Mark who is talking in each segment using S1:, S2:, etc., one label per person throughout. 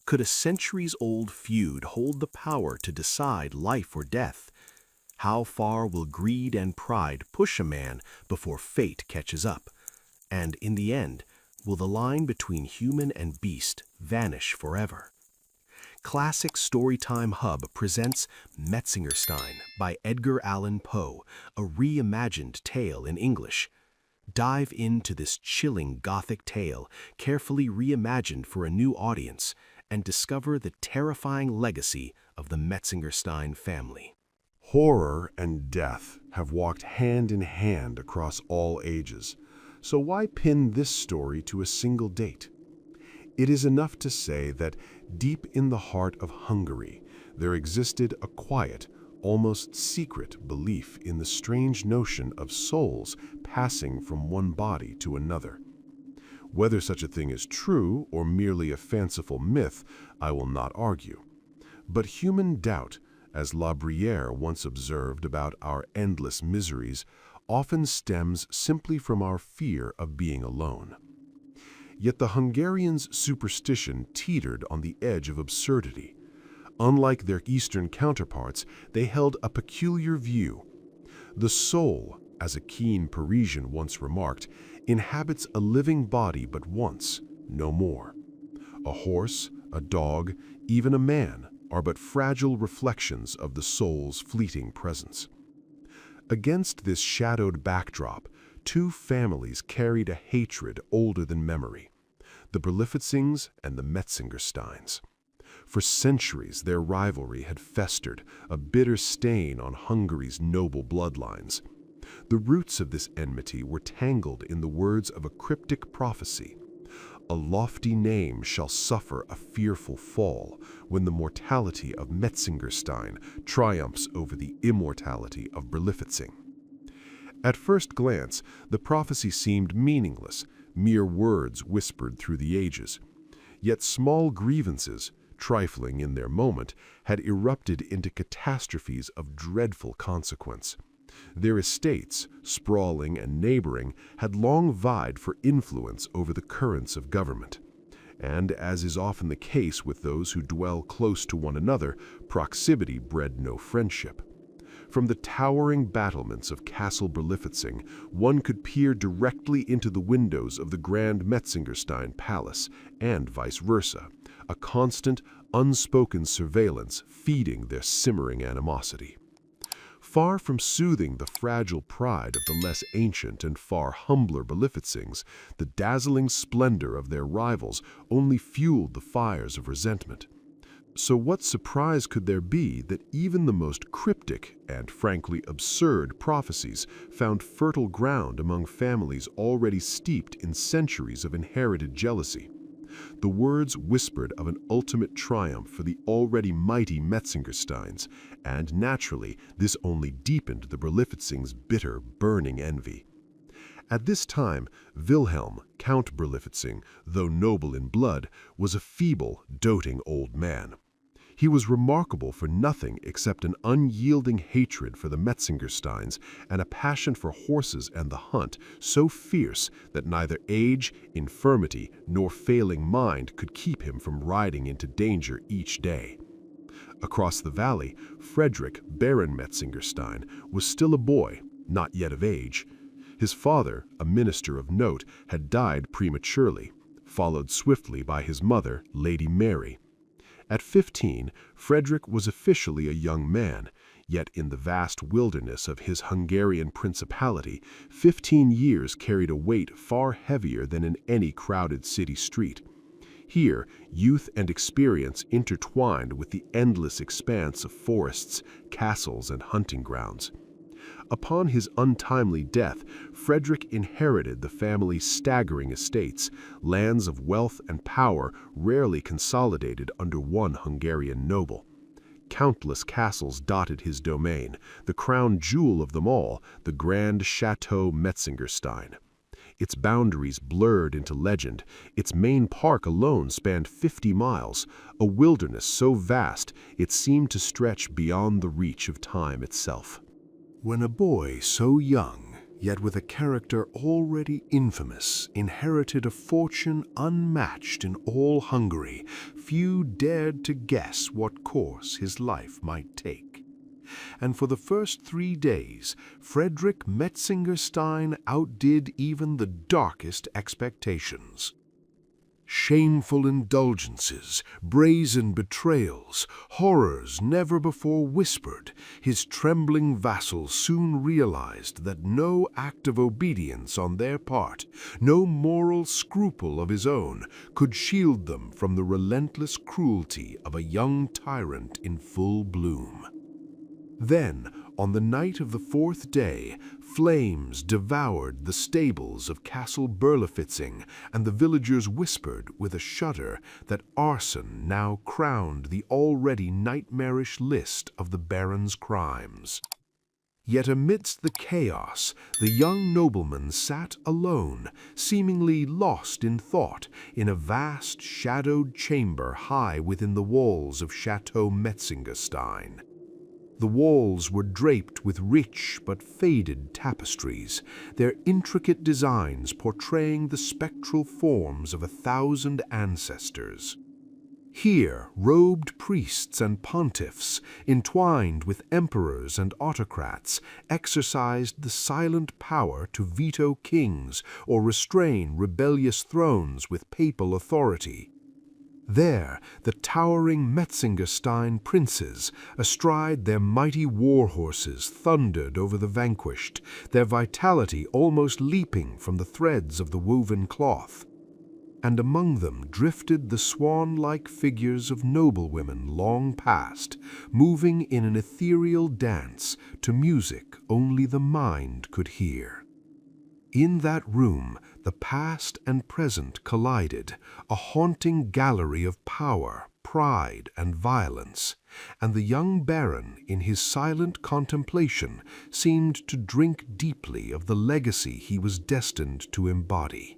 S1: Could a centuries-old feud hold the power to decide life or death? How far will greed and pride push a man before fate catches up? And in the end, will the line between human and beast vanish forever? Classic Storytime Hub presents Metzengerstein by Edgar Allan Poe, a reimagined tale in English. Dive into this chilling Gothic tale, carefully reimagined for a new audience, and discover the terrifying legacy of the Metzengerstein family.
S2: Horror and death have walked hand in hand across all ages, so why pin this story to a single date? It is enough to say that deep in the heart of Hungary, there existed a quiet, almost secret belief in the strange notion of souls passing from one body to another. Whether such a thing is true or merely a fanciful myth, I will not argue. But human doubt, as La Bruyère once observed about our endless miseries, often stems simply from our fear of being alone. Yet the Hungarians' superstition teetered on the edge of absurdity. Unlike their Eastern counterparts, they held a peculiar view. The soul, as a keen Parisian once remarked, inhabits a living body but once, no more. A horse, a dog, even a man are but fragile reflections of the soul's fleeting presence. Against this shadowed backdrop, two families carried a hatred older than memory: the Berlifitzings and the Metzengersteins. For centuries their rivalry had festered, a bitter stain on Hungary's noble bloodlines. The roots of this enmity were tangled in the words of a cryptic prophecy: "A lofty name shall suffer a fearful fall when the mortality of Metzengerstein triumphs over the immortality of Berlifitzing." At first glance, the prophecy seemed meaningless, mere words whispered through the ages. Yet small grievances, trifling in their moment, had erupted into catastrophes of dreadful consequence. Their estates, sprawling and neighboring, had long vied for influence over the currents of government. And as is often the case with those who dwell close to one another, proximity bred no friendship. From the towering battlements of Castle Berlifitzing, one could peer directly into the windows of the Grand Metzengerstein Palace, and vice versa, a constant, unspoken surveillance feeding their simmering animosity. Far from soothing the fragile pride of the less ancient and far humbler Berlifitzings, the dazzling splendor of their rivals only fueled the fires of resentment. So what surprise could there be that even the most cryptic and frankly absurd prophecies found fertile ground among families already steeped in centuries of inherited jealousy? The words whispered of an ultimate triumph for the already mighty Metzengersteins, and naturally this only deepened the Berlifitzings' bitter, burning envy. At this time, Wilhelm, Count Berlifitzing, though noble in blood, was a feeble, doting old man. He was remarkable for nothing except an unyielding hatred for the Metzengersteins and a passion for horses and the hunt so fierce that neither age, infirmity, nor failing mind could keep him from riding into danger each day. Across the valley, Frederick, Baron Metzengerstein, was still a boy, not yet of age. His father, a minister of note, had died prematurely, followed swiftly by his mother, Lady Mary. At 15, Frederick was officially a young man, yet in the vast wilderness of his Hungarian principality, 15 years carried a weight far heavier than in any crowded city street. Here, youth and experience intertwined with the endless expanse of forests, castles, and hunting grounds. Upon his untimely death, Frederick inherited the family's staggering estates, lands of wealth and power rarely consolidated under one Hungarian noble. Countless castles dotted his domain, the crown jewel of them all, the grand Chateau Metzengerstein. Its boundaries blurred into legend, its main park alone spanned 50 miles, a wilderness so vast it seemed to stretch beyond the reach of time itself.
S3: When a boy so young, yet with a character already infamous, inherited a fortune unmatched in all Hungary, few dared to guess what course his life might take. And for the first 3 days, Frederick Metzengerstein outdid even the darkest expectations. Shameful indulgences, brazen betrayals, horrors never before whispered, his trembling vassals soon realized that no act of obedience on their part, no moral scruple of his own, could shield them from the relentless cruelty of a young tyrant in full bloom. Then, on the night of the 4th day, flames devoured the stables of Castle Berlifitzing, and the villagers whispered with a shudder that arson now crowned the already nightmarish list of the Baron's crimes. Yet amidst the chaos, the young nobleman sat alone, seemingly lost in thought, in a vast shadowed chamber high within the walls of Chateau Metzengerstein. The walls were draped with rich but faded tapestries, their intricate designs portraying the spectral forms of 1,000 ancestors. Here, robed priests and pontiffs, entwined with emperors and autocrats, exercised the silent power to veto kings or restrain rebellious thrones with papal authority. There, the towering Metzengerstein princes, astride their mighty war horses, thundered over the vanquished, their vitality almost leaping from the threads of the woven cloth. And among them drifted the swan-like figures of noblewomen long past, moving in an ethereal dance to music only the mind could hear. In that room, the past and present collided, a haunting gallery of power, pride, and violence, and the young Baron, in his silent contemplation, seemed to drink deeply of the legacy he was destined to embody.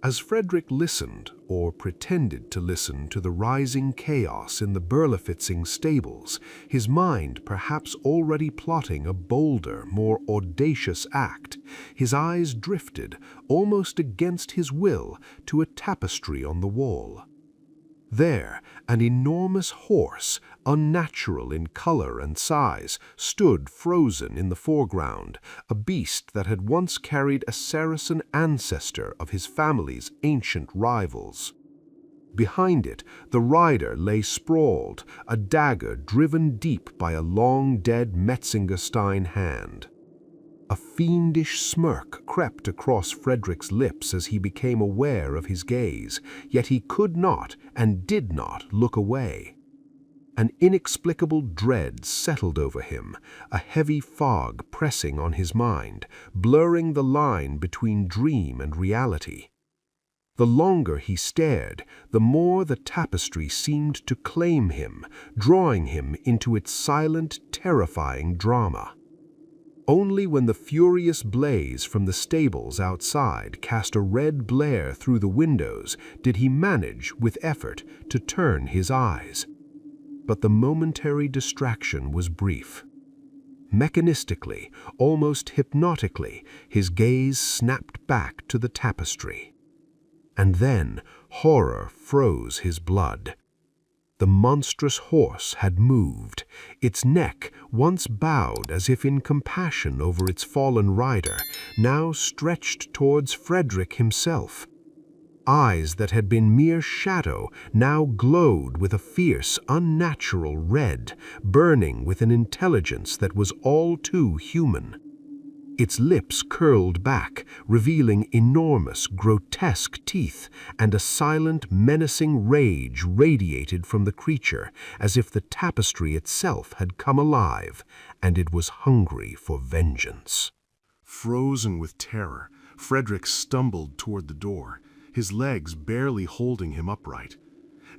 S3: As Frederick listened, or pretended to listen, to the rising chaos in the Berlifitzing stables, his mind perhaps already plotting a bolder, more audacious act, his eyes drifted, almost against his will, to a tapestry on the wall. There, an enormous horse, unnatural in color and size, stood frozen in the foreground, a beast that had once carried a Saracen ancestor of his family's ancient rivals. Behind it, the rider lay sprawled, a dagger driven deep by a long-dead Metzengerstein hand. A fiendish smirk crept across Frederick's lips as he became aware of his gaze, yet he could not and did not look away. An inexplicable dread settled over him, a heavy fog pressing on his mind, blurring the line between dream and reality. The longer he stared, the more the tapestry seemed to claim him, drawing him into its silent, terrifying drama. Only when the furious blaze from the stables outside cast a red glare through the windows did he manage, with effort, to turn his eyes. But the momentary distraction was brief. Mechanistically, almost hypnotically, his gaze snapped back to the tapestry. And then horror froze his blood. The monstrous horse had moved, its neck, once bowed as if in compassion over its fallen rider, now stretched towards Frederick himself. Eyes that had been mere shadow now glowed with a fierce, unnatural red, burning with an intelligence that was all too human. Its lips curled back, revealing enormous, grotesque teeth, and a silent, menacing rage radiated from the creature, as if the tapestry itself had come alive, and it was hungry for vengeance.
S2: Frozen with terror, Frederick stumbled toward the door, his legs barely holding him upright.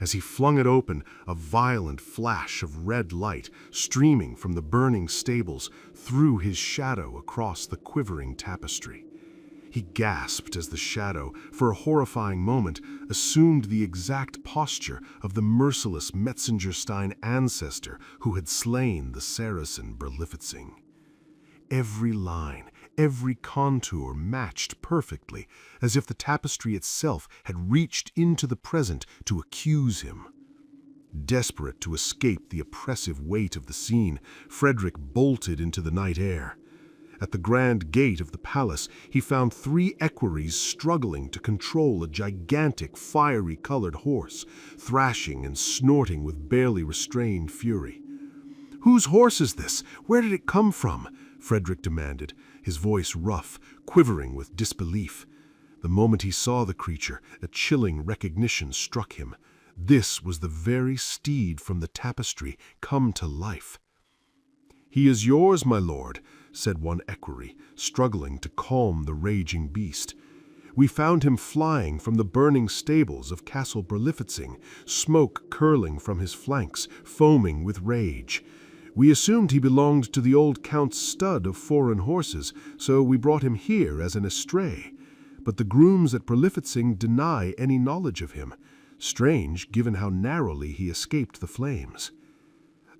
S2: As he flung it open, a violent flash of red light, streaming from the burning stables, threw his shadow across the quivering tapestry. He gasped as the shadow, for a horrifying moment, assumed the exact posture of the merciless Metzengerstein ancestor who had slain the Saracen Berlifitzing. Every line, every contour matched perfectly, as if the tapestry itself had reached into the present to accuse him.
S3: Desperate to escape the oppressive weight of the scene, Frederick bolted into the night air. At the grand gate of the palace, he found 3 equerries struggling to control a gigantic, fiery-colored horse, thrashing and snorting with barely restrained fury. "Whose horse is this? Where did it come from?" Frederick demanded, his voice rough, quivering with disbelief. The moment he saw the creature, a chilling recognition struck him. This was the very steed from the tapestry come to life. "He is yours, my lord," said one equerry, struggling to calm the raging beast. "We found him flying from the burning stables of Castle Berlifitzing, smoke curling from his flanks, foaming with rage. We assumed he belonged to the old count's stud of foreign horses, so we brought him here as an estray. But the grooms at Berlifitzing deny any knowledge of him. Strange, given how narrowly he escaped the flames."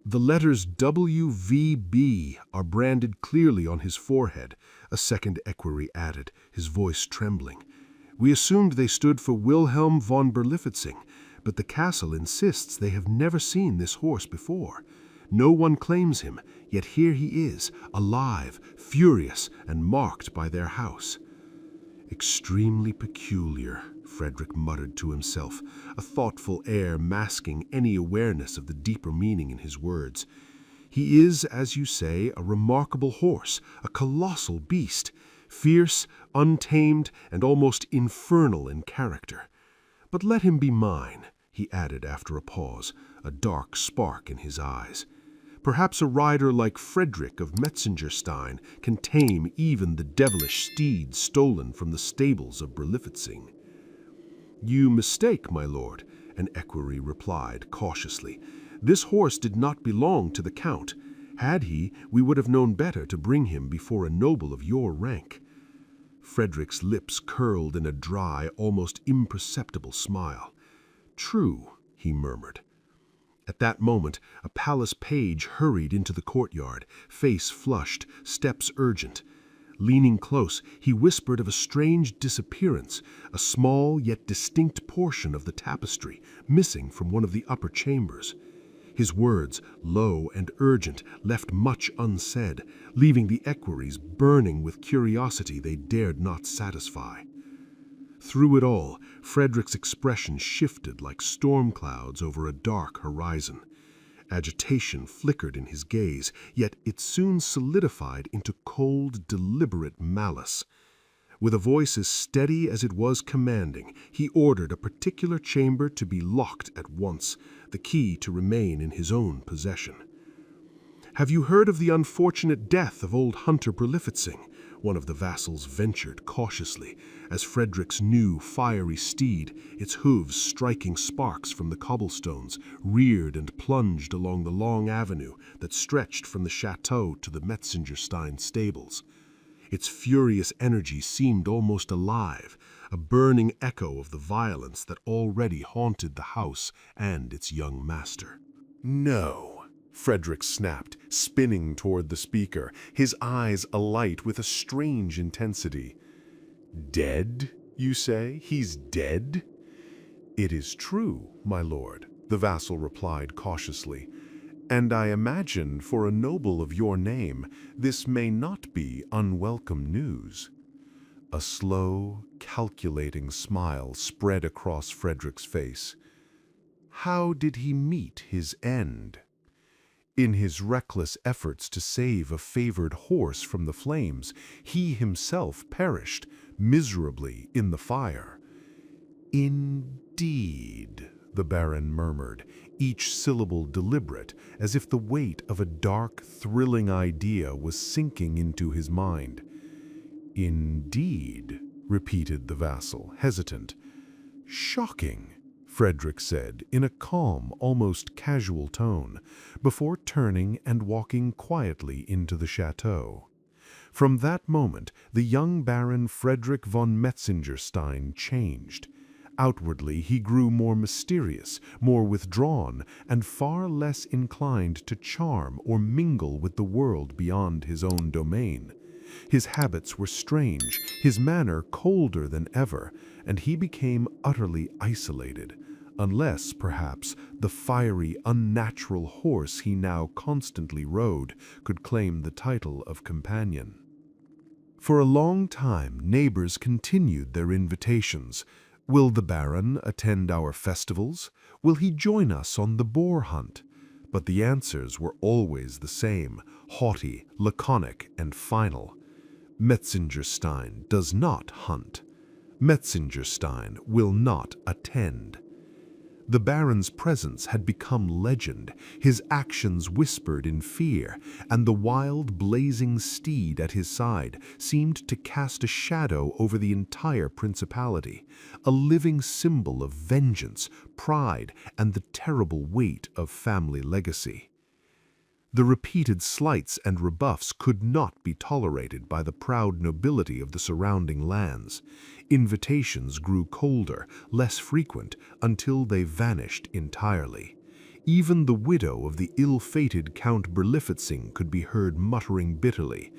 S3: "The letters WVB are branded clearly on his forehead," a second equerry added, his voice trembling. "We assumed they stood for Wilhelm von Berlifitzing, but the castle insists they have never seen this horse before. No one claims him, yet here he is, alive, furious, and marked by their house." "Extremely peculiar," Frederick muttered to himself, a thoughtful air masking any awareness of the deeper meaning in his words. "He is, as you say, a remarkable horse, a colossal beast, fierce, untamed, and almost infernal in character. But let him be mine," he added after a pause, a dark spark in his eyes. "Perhaps a rider like Frederick of Metzengerstein can tame even the devilish steed stolen from the stables of Berlifitzing." "You mistake, my lord," an equerry replied cautiously. "This horse did not belong to the count. Had he, we would have known better to bring him before a noble of your rank." Frederick's lips curled in a dry, almost imperceptible smile. "True," he murmured. At that moment, a palace page hurried into the courtyard, face flushed, steps urgent. Leaning close, he whispered of a strange disappearance, a small yet distinct portion of the tapestry, missing from one of the upper chambers. His words, low and urgent, left much unsaid, leaving the equerries burning with curiosity they dared not satisfy. Through it all, Frederick's expression shifted like storm clouds over a dark horizon. Agitation flickered in his gaze, yet it soon solidified into cold, deliberate malice. With a voice as steady as it was commanding, he ordered a particular chamber to be locked at once, the key to remain in his own possession. "Have you heard of the unfortunate death of old Hunter Berlifitzing?" one of the vassals ventured cautiously, as Frederick's new fiery steed, its hooves striking sparks from the cobblestones, reared and plunged along the long avenue that stretched from the chateau to the Metzengerstein stables. Its furious energy seemed almost alive, a burning echo of the violence that already haunted the house and its young master.
S2: "No," Frederick snapped, spinning toward the speaker, his eyes alight with a strange intensity. "Dead, you say? He's dead?" "It is true, my lord," the vassal replied cautiously. "And I imagine for a noble of your name, this may not be unwelcome news." A slow, calculating smile spread across Frederick's face. "How did he meet his end?" "In his reckless efforts to save a favored horse from the flames, he himself perished miserably in the fire." "Indeed," the Baron murmured, each syllable deliberate, as if the weight of a dark, thrilling idea was sinking into his mind. "Indeed," repeated the vassal, hesitant. "Shocking," Frederick said in a calm, almost casual tone, before turning and walking quietly into the chateau. From that moment, the young Baron Frederick von Metzengerstein changed. Outwardly, he grew more mysterious, more withdrawn, and far less inclined to charm or mingle with the world beyond his own domain. His habits were strange, his manner colder than ever, and he became utterly isolated,
S3: unless, perhaps, the fiery, unnatural horse he now constantly rode could claim the title of companion. For a long time, neighbors continued their invitations. Will the Baron attend our festivals? Will he join us on the boar hunt? But the answers were always the same, haughty, laconic, and final. Metzengerstein does not hunt. Metzengerstein will not attend. The Baron's presence had become legend, his actions whispered in fear, and the wild, blazing steed at his side seemed to cast a shadow over the entire principality, a living symbol of vengeance, pride, and the terrible weight of family legacy. The repeated slights and rebuffs could not be tolerated by the proud nobility of the surrounding lands. Invitations grew colder, less frequent, until they vanished entirely. Even the widow of the ill-fated Count Berlifitzing could be heard muttering bitterly,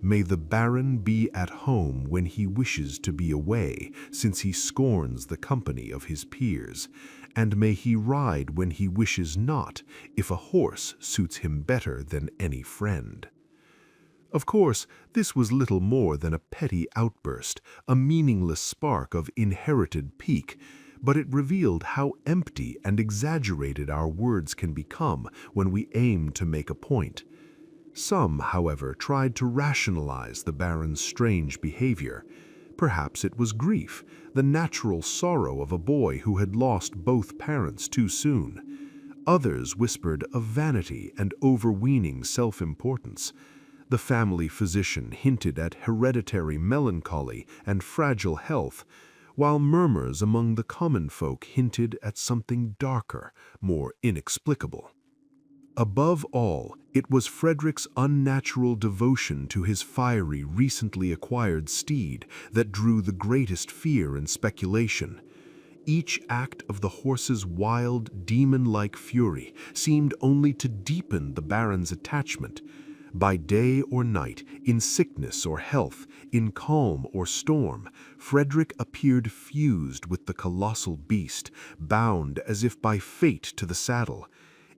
S3: "May the Baron be at home when he wishes to be away, since he scorns the company of his peers, and may he ride when he wishes not, if a horse suits him better than any friend." Of course, this was little more than a petty outburst, a meaningless spark of inherited pique, but it revealed how empty and exaggerated our words can become when we aim to make a point. Some, however, tried to rationalize the Baron's strange behavior. Perhaps it was grief, the natural sorrow of a boy who had lost both parents too soon. Others whispered of vanity and overweening self-importance. The family physician hinted at hereditary melancholy and fragile health, while murmurs among the common folk hinted at something darker, more inexplicable. Above all, it was Frederick's unnatural devotion to his fiery, recently acquired steed that drew the greatest fear and speculation. Each act of the horse's wild, demon-like fury seemed only to deepen the Baron's attachment. By day or night, in sickness or health, in calm or storm, Frederick appeared fused with the colossal beast, bound as if by fate to the saddle.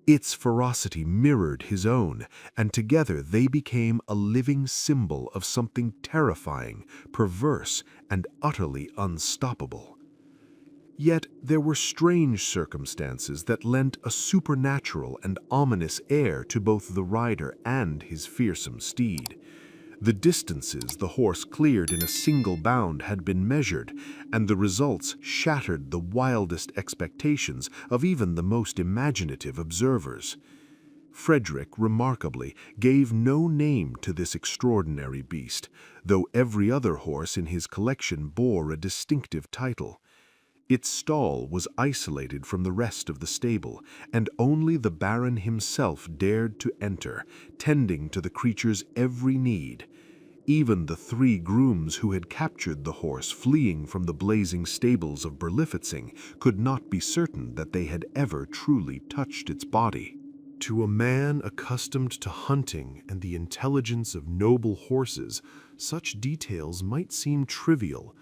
S3: Its ferocity mirrored his own, and together they became a living symbol of something terrifying, perverse, and utterly unstoppable. Yet there were strange circumstances that lent a supernatural and ominous air to both the rider and his fearsome steed. The distances the horse cleared in a single bound had been measured, and the results shattered the wildest expectations of even the most imaginative observers. Frederick, remarkably, gave no name to this extraordinary beast, though every other horse in his collection bore a distinctive title. Its stall was isolated from the rest of the stable, and only the Baron himself dared to enter, tending to the creature's every need. Even the 3 grooms who had captured the horse fleeing from the blazing stables of Berlifitzing could not be certain that they had ever truly touched its body. To a man accustomed to hunting and the intelligence of noble horses, such details might seem trivial,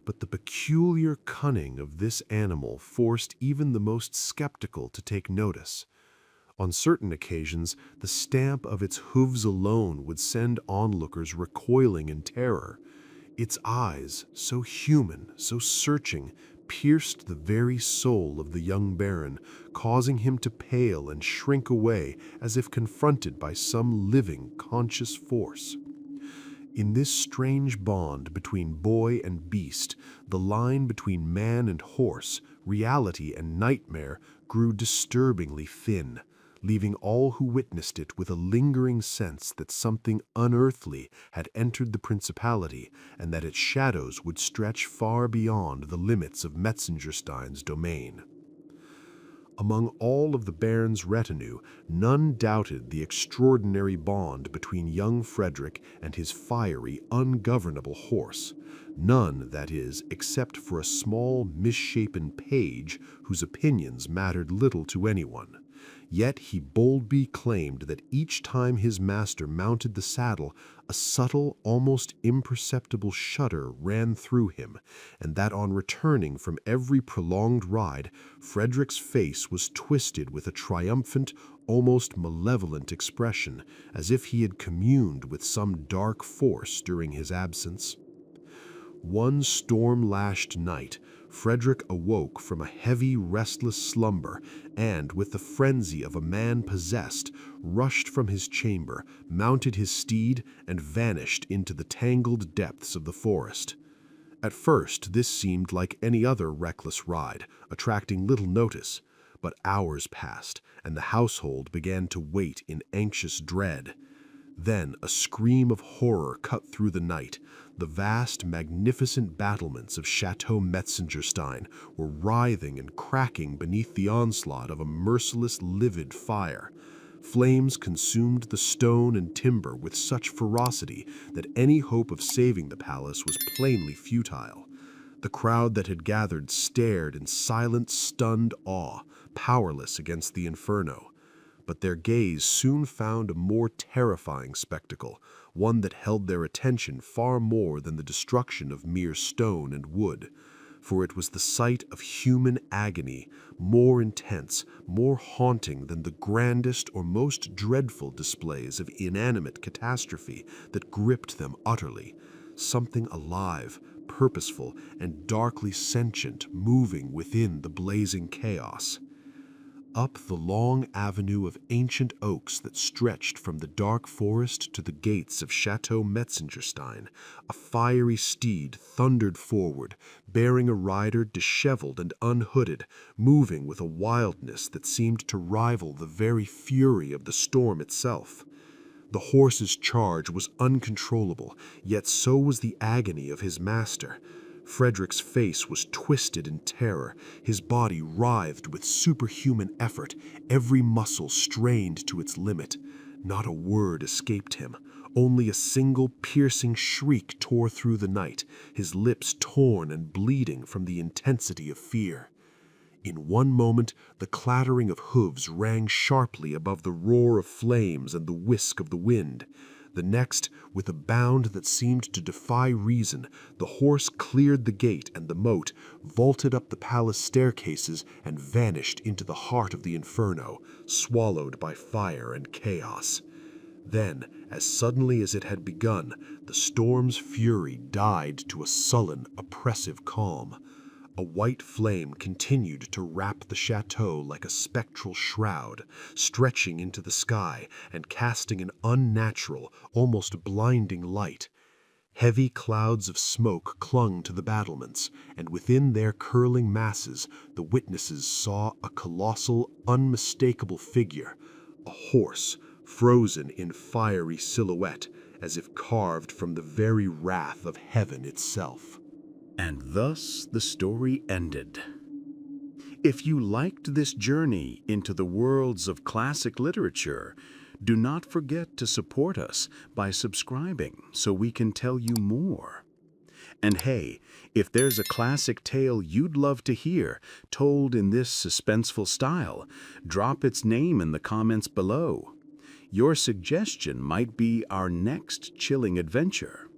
S3: but the peculiar cunning of this animal forced even the most skeptical to take notice. On certain occasions, the stamp of its hooves alone would send onlookers recoiling in terror. Its eyes, so human, so searching, pierced the very soul of the young Baron, causing him to pale and shrink away as if confronted by some living, conscious force. In this strange bond between boy and beast, the line between man and horse, reality and nightmare, grew disturbingly thin, leaving all who witnessed it with a lingering sense that something unearthly had entered the principality and that its shadows would stretch far beyond the limits of Metzengerstein's domain. Among all of the Baron's retinue, none doubted the extraordinary bond between young Frederick and his fiery, ungovernable horse. None, that is, except for a small, misshapen page whose opinions mattered little to anyone. Yet he boldly claimed that each time his master mounted the saddle, a subtle, almost imperceptible shudder ran through him, and that on returning from every prolonged ride, Frederick's face was twisted with a triumphant, almost malevolent expression, as if he had communed with some dark force during his absence. One storm-lashed night, Frederick awoke from a heavy, restless slumber and, with the frenzy of a man possessed, rushed from his chamber, mounted his steed, and vanished into the tangled depths of the forest. At first, this seemed like any other reckless ride, attracting little notice, but hours passed, and the household began to wait in anxious dread. Then a scream of horror cut through the night. The vast, magnificent battlements of Chateau Metzengerstein were writhing and cracking beneath the onslaught of a merciless, livid fire. Flames consumed the stone and timber with such ferocity that any hope of saving the palace was plainly futile. The crowd that had gathered stared in silent, stunned awe, powerless against the inferno. But their gaze soon found a more terrifying spectacle, one that held their attention far more than the destruction of mere stone and wood. For it was the sight of human agony, more intense, more haunting than the grandest or most dreadful displays of inanimate catastrophe that gripped them utterly. Something alive, purposeful, and darkly sentient moving within the blazing chaos. Up the long avenue of ancient oaks that stretched from the dark forest to the gates of Chateau Metzengerstein, a fiery steed thundered forward, bearing a rider disheveled and unhooded, moving with a wildness that seemed to rival the very fury of the storm itself. The horse's charge was uncontrollable, yet so was the agony of his master. Frederick's face was twisted in terror, his body writhed with superhuman effort, every muscle strained to its limit. Not a word escaped him. Only a single piercing shriek tore through the night, his lips torn and bleeding from the intensity of fear. In one moment, the clattering of hooves rang sharply above the roar of flames and the whisk of the wind. The next, with a bound that seemed to defy reason, the horse cleared the gate and the moat, vaulted up the palace staircases, and vanished into the heart of the inferno, swallowed by fire and chaos. Then, as suddenly as it had begun, the storm's fury died to a sullen, oppressive calm. A white flame continued to wrap the chateau like a spectral shroud, stretching into the sky and casting an unnatural, almost blinding light. Heavy clouds of smoke clung to the battlements, and within their curling masses the witnesses saw a colossal, unmistakable figure, a horse, frozen in fiery silhouette, as if carved from the very wrath of heaven itself.
S1: And thus the story ended. If you liked this journey into the worlds of classic literature, do not forget to support us by subscribing so we can tell you more. And hey, if there's a classic tale you'd love to hear told in this suspenseful style, drop its name in the comments below. Your suggestion might be our next chilling adventure.